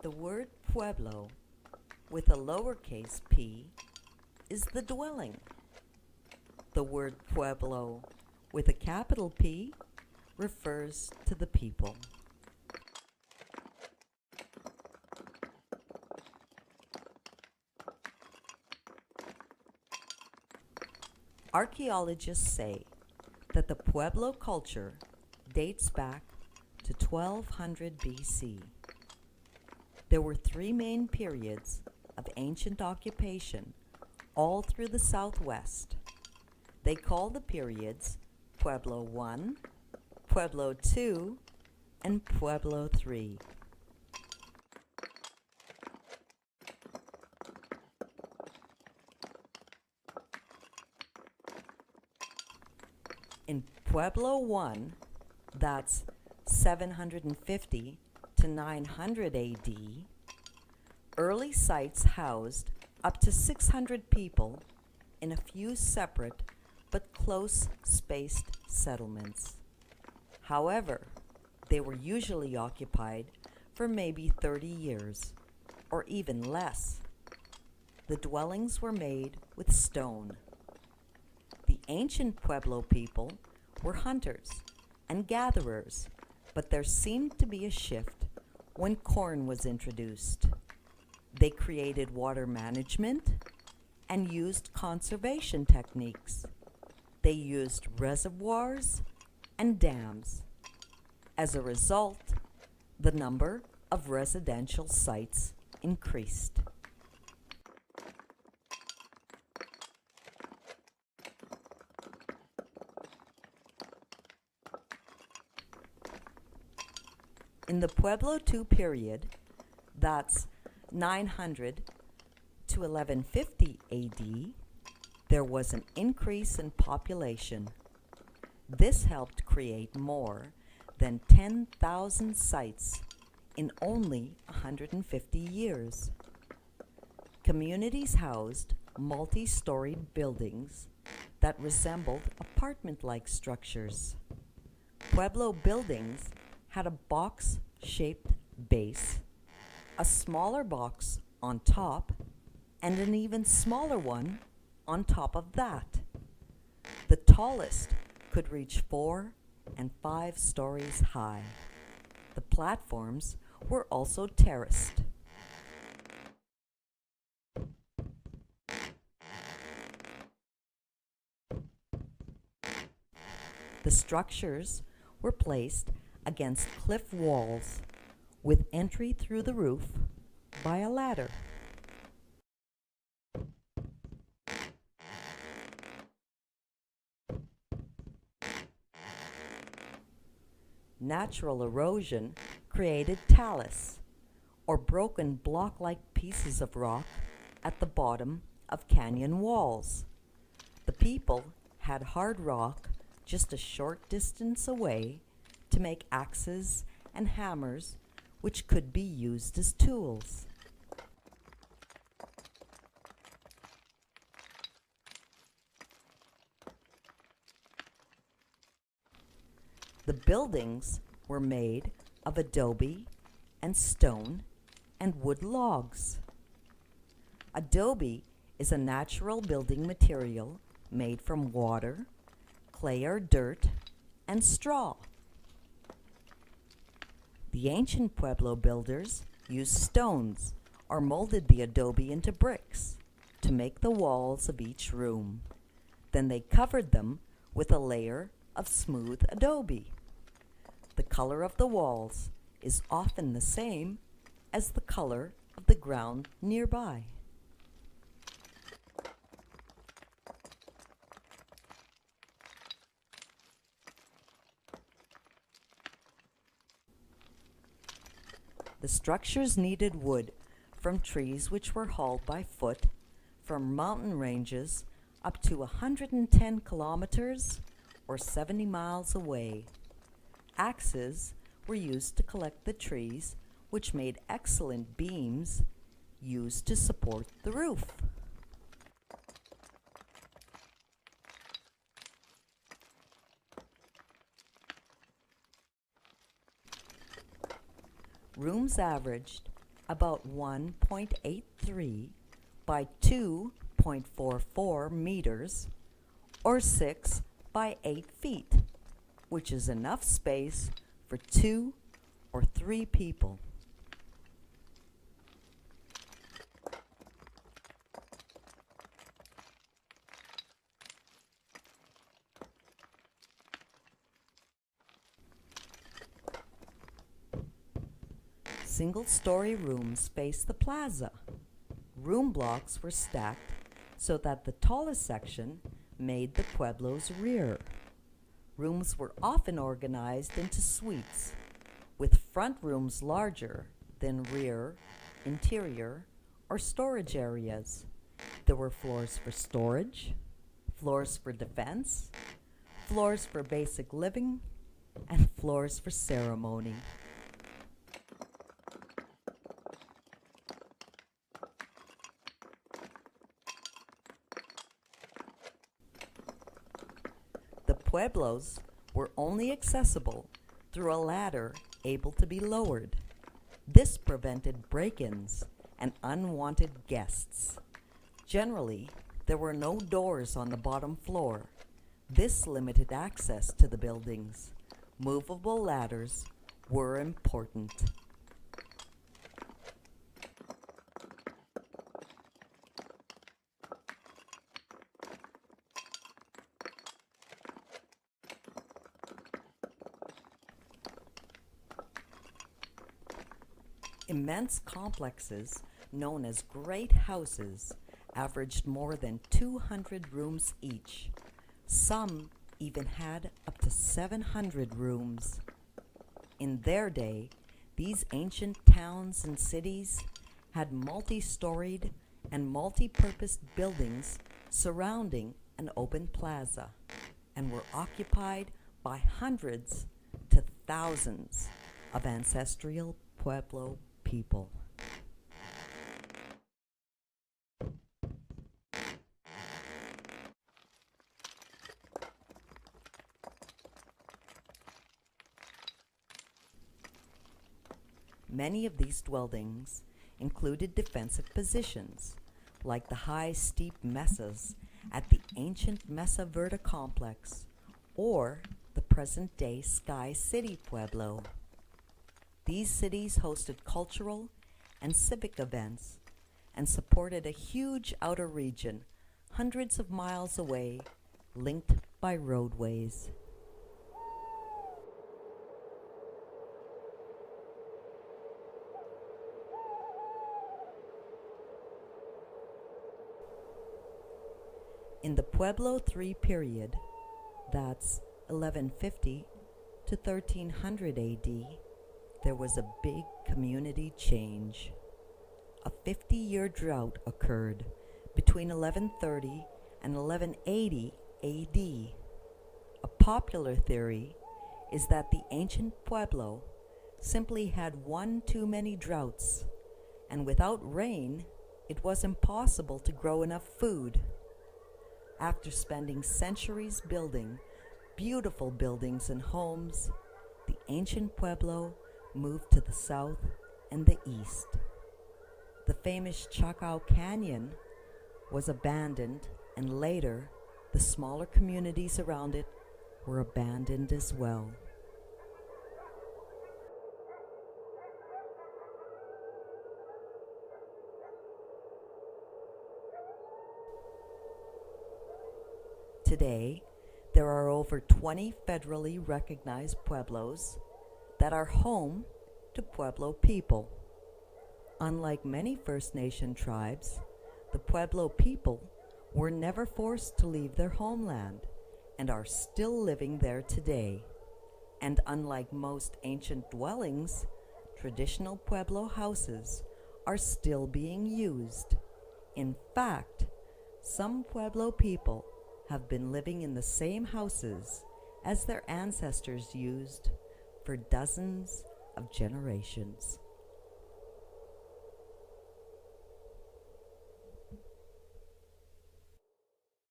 The word Pueblo with a lowercase p is the dwelling. The word Pueblo with a capital P refers to the people. Archaeologists say that the Pueblo culture dates back to 1200 BC. There were three main periods of ancient occupation all through the Southwest. They call the periods Pueblo I, Pueblo II, and Pueblo III. In Pueblo I, that's 750 to 900 AD, early sites housed up to 600 people in a few separate but close-spaced settlements. However, they were usually occupied for maybe 30 years, or even less. The dwellings were made with stone. The ancient Pueblo people were hunters and gatherers, but there seemed to be a shift when corn was introduced. They created water management and used conservation techniques. They used reservoirs and dams. As a result, the number of residential sites increased. In the Pueblo II period, that's 900 to 1150 AD, there was an increase in population. This helped create more than 10,000 sites in only 150 years. Communities housed multi-storied buildings that resembled apartment-like structures. Pueblo buildings had a box-shaped base, a smaller box on top, and an even smaller one on top of that. The tallest could reach 4 and 5 stories high. The platforms were also terraced. The structures were placed against cliff walls with entry through the roof by a ladder. Natural erosion created talus, or broken block-like pieces of rock at the bottom of canyon walls. The people had hard rock just a short distance away to make axes and hammers, which could be used as tools. The buildings were made of adobe and stone and wood logs. Adobe is a natural building material made from water, clay or dirt, and straw. The ancient Pueblo builders used stones or molded the adobe into bricks to make the walls of each room. Then they covered them with a layer of smooth adobe. The color of the walls is often the same as the color of the ground nearby. The structures needed wood from trees which were hauled by foot from mountain ranges up to 110 kilometers or 70 miles away. Axes were used to collect the trees, which made excellent beams used to support the roof. Rooms averaged about 1.83 by 2.44 meters, or 6 by 8 feet, which is enough space for 2 or 3 people. Single-story rooms faced the plaza. Room blocks were stacked so that the tallest section made the Pueblo's rear. Rooms were often organized into suites, with front rooms larger than rear, interior, or storage areas. There were floors for storage, floors for defense, floors for basic living, and floors for ceremony. The Pueblos were only accessible through a ladder able to be lowered. This prevented break-ins and unwanted guests. Generally, there were no doors on the bottom floor. This limited access to the buildings. Movable ladders were important. Immense complexes, known as great houses, averaged more than 200 rooms each. Some even had up to 700 rooms. In their day, these ancient towns and cities had multi-storied and multi-purpose buildings surrounding an open plaza and were occupied by hundreds to thousands of ancestral Pueblo people. Many of these dwellings included defensive positions, like the high steep mesas at the ancient Mesa Verde complex or the present-day Sky City Pueblo. These cities hosted cultural and civic events and supported a huge outer region hundreds of miles away, linked by roadways. In the Pueblo III period, that's 1150 to 1300 AD, there was a big community change. A 50-year drought occurred between 1130 and 1180 AD. A popular theory is that the ancient Pueblo simply had one too many droughts, and without rain, it was impossible to grow enough food. After spending centuries building beautiful buildings and homes, the ancient Pueblo moved to the south and the east. The famous Chaco Canyon was abandoned, and later the smaller communities around it were abandoned as well. Today, there are over 20 federally recognized pueblos that are home to Pueblo people. Unlike many First Nation tribes, the Pueblo people were never forced to leave their homeland and are still living there today. And unlike most ancient dwellings, traditional Pueblo houses are still being used. In fact, some Pueblo people have been living in the same houses as their ancestors used for dozens of generations.